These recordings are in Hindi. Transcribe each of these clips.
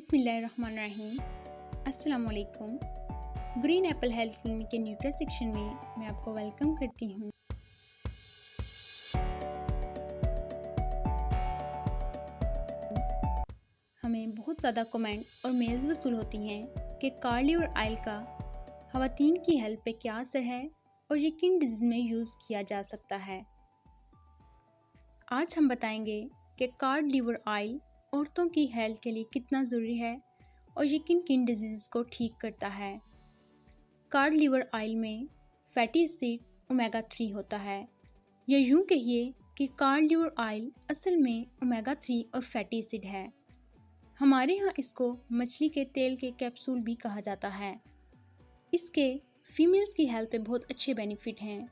बिस्मिल्लाहिर्रहमानिर्रहीम। अस्सलाम वालेकुम। ग्रीन एप्पल हेल्थ क्लिनिक के न्यूट्री सेक्शन में मैं आपको वेलकम करती हूँ। हमें बहुत ज़्यादा कमेंट और मेल्स वसूल होती हैं कि कार्ड लिवर ऑयल का ख़वातीन की हेल्थ पे क्या असर है और ये किन डिजीज़ में यूज़ किया जा सकता है। आज हम बताएंगे कि कार्ड लिवर ऑयल औरतों की हेल्थ के लिए कितना ज़रूरी है और ये किन किन डिजीज़ को ठीक करता है। कार्ड लिवर ऑयल में फैटी एसिड ओमेगा 3 होता है, या यूँ कहिए कि कार्ड लिवर ऑयल असल में ओमेगा 3 और फैटी एसिड है। हमारे यहाँ इसको मछली के तेल के कैप्सूल भी कहा जाता है। इसके फीमेल्स की हेल्थ पे बहुत अच्छे बेनिफिट हैं।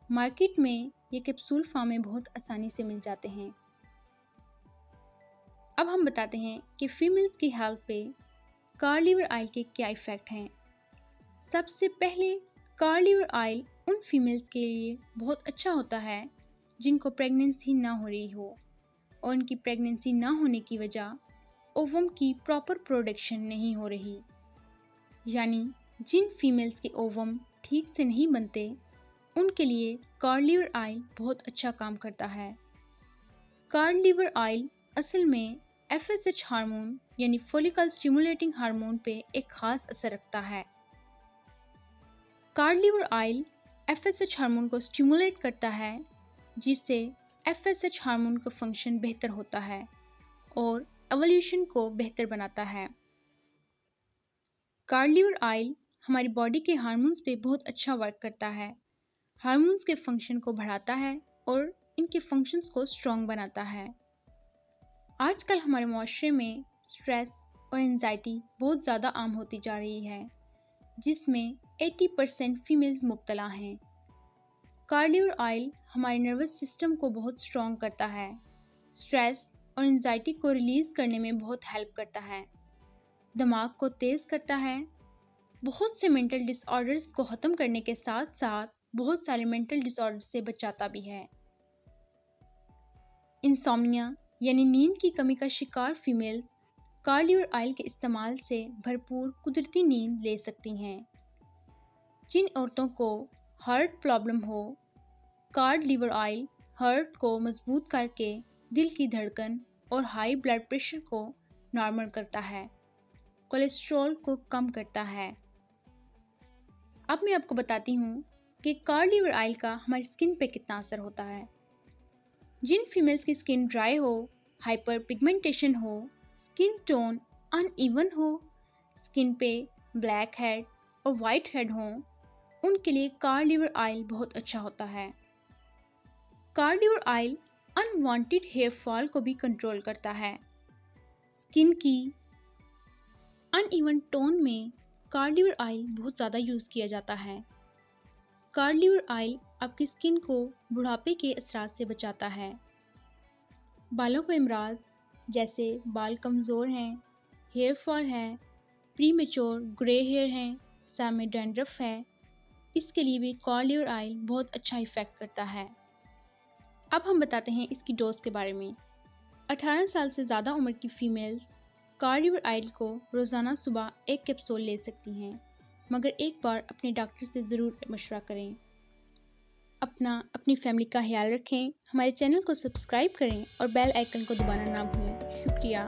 मार्केट में ये कैप्सूल फॉर्म में बहुत आसानी से मिल जाते हैं। अब हम बताते हैं कि फीमेल्स की हेल्थ पे कार्ड लिवर ऑयल के क्या इफ़ेक्ट हैं। सबसे पहले कार्ड लिवर ऑयल उन फीमेल्स के लिए बहुत अच्छा होता है जिनको प्रेगनेंसी ना हो रही हो और उनकी प्रेगनेंसी ना होने की वजह ओवम की प्रॉपर प्रोडक्शन नहीं हो रही, यानी जिन फीमेल्स के ओवम ठीक से नहीं बनते उनके लिए कार्ड लिवर ऑयल बहुत अच्छा काम करता है। कार्ड लिवर ऑयल असल में FSH हार्मोन यानी फॉलिकल स्टिमुलेटिंग हार्मोन पे एक ख़ास असर रखता है। Cod liver oil FSH hormone को स्टिमुलेट करता है, जिससे FSH हार्मोन का फंक्शन बेहतर होता है और एवोल्यूशन को बेहतर बनाता है। कार्ड लिवर ऑयल हमारी बॉडी के हार्मोन्स पे बहुत अच्छा वर्क करता है, हार्मोन्स के फंक्शन को बढ़ाता है और इनके फंक्शंस को स्ट्रॉन्ग बनाता है। आजकल हमारे माशरे में स्ट्रेस और एंजाइटी बहुत ज़्यादा आम होती जा रही है, जिसमें 80% फीमेल्स मुब्तला हैं। कार्ड लिवर ऑयल हमारे नर्वस सिस्टम को बहुत स्ट्रॉन्ग करता है, स्ट्रेस और एंजाइटी को रिलीज़ करने में बहुत हेल्प करता है, दिमाग को तेज़ करता है, बहुत से मेंटल डिसऑर्डर्स को ख़त्म करने के साथ साथ बहुत सारे मेंटल डिसऑर्डर्स से बचाता भी है। इंसोम्निया यानी नींद की कमी का शिकार फीमेल्स कार्ड लिवर ऑयल के इस्तेमाल से भरपूर कुदरती नींद ले सकती हैं। जिन औरतों को हार्ट प्रॉब्लम हो, कार्ड लिवर ऑयल हार्ट को मजबूत करके दिल की धड़कन और हाई ब्लड प्रेशर को नॉर्मल करता है, कोलेस्ट्रॉल को कम करता है। अब मैं आपको बताती हूँ कि कार्ड लिवर ऑयल का हमारी स्किन पे कितना असर होता है। जिन फीमेल्स की स्किन ड्राई हो, हाइपर पिगमेंटेशन हो, स्किन टोन अनइवन हो, स्किन पे ब्लैक हेड और वाइट हेड हो, उनके लिए कार्ड लिवर ऑयल बहुत अच्छा होता है। Cod liver oil unwanted hair fall को भी कंट्रोल करता है। स्किन की अनइवन टोन में कार्ड लिवर ऑयल बहुत ज़्यादा यूज़ किया जाता है। कार्ड लिवर ऑयल आपकी स्किन को बुढ़ापे के असरात से बचाता है। बालों को अमराज जैसे बाल कमज़ोर हैं, हेयर फॉल है, प्रीमेच्योर ग्रे हेयर हैं, सर में डैंड्रफ है, इसके लिए भी कार्ड लिवर ऑयल बहुत अच्छा इफ़ेक्ट करता है। अब हम बताते हैं इसकी डोज के बारे में। 18 साल से ज़्यादा उम्र की फ़ीमेल्स कार्ड लिवर ऑयल को रोज़ाना सुबह 1 कैप्सूल ले सकती हैं, मगर एक बार अपने डॉक्टर से ज़रूर मशवरा करें। अपनी फैमिली का ख्याल रखें, हमारे चैनल को सब्सक्राइब करें और बेल आइकन को दबाना ना भूलें। शुक्रिया।